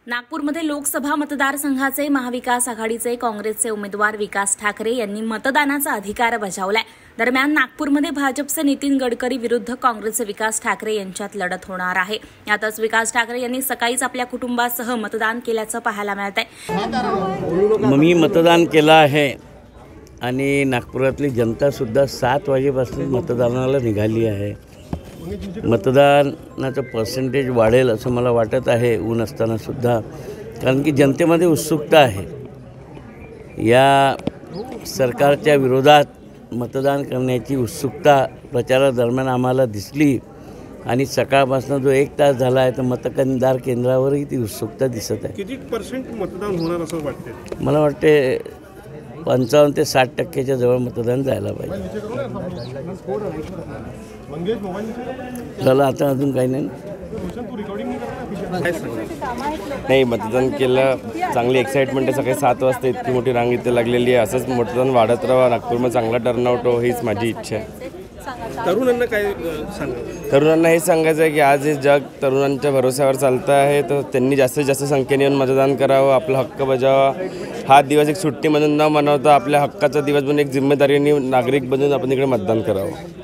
नागपूरमध्ये लोकसभा मतदारसंघाचे महाविकास आघाडीचे काँग्रेसचे उमेदवार विकास ठाकरे यांनी मतदानाचा अधिकार बजावलाय। दरम्यान नागपूरमध्ये भाजपचे नितीन गडकरी विरुद्ध काँग्रेसचे विकास ठाकरे यांच्यात लढत होणार आहे। यातच विकास ठाकरे यांनी सकाळीच आपल्या कुटुंबासह मतदान केल्याचं पाहायला मिळतंय। मी मतदान केलं आहे आणि नागपुरातली जनता सुद्धा 7 वाजेपासून मतदानाला निघाली आहे। मतदानाचं पर्सेंटेज वाढेल असं मला वाटत आहे ऊन असताना सुद्धा, कारण की जनतेमध्ये उत्सुकता आहे। या सरकारच्या विरोधात मतदान करण्याची उत्सुकता प्रचारादरम्यान आम्हाला दिसली आणि सकाळपासून जो 1 तास झाला आहे तर मतदार केंद्रावरही ती उत्सुकता दिसत आहे। किती % मतदान होणार असं वाटते? मला वाटते 55 ते 60% जवळ मतदान जायला पाहिजे। झालं आता अजून काही नाही। नाही, मतदान केलं, चांगली एक्साइटमेंट आहे। सकाळी 7 वाजता इतकी मोठी रांग इथे लागलेली आहे। असंच मतदान वाढत राहावं, नागपूरमध्ये चांगला टर्नआउट हो, हीच माझी इच्छा आहे। तरुणांना काय सांगा? तरुणांना हे सांगायचं आहे की आज हे जग तरुणांच्या भरोश्यावर चालतं आहे, तर त्यांनी जास्तीत जास्त संख्येने येऊन मतदान करावं, आपला हक्क बजावा। हा दिवस एक सुट्टी म्हणून न मनवता आपल्या हक्काचा दिवस म्हणून एक जिम्मेदारीने नागरिक बनून आपण इकडे मतदान करावं।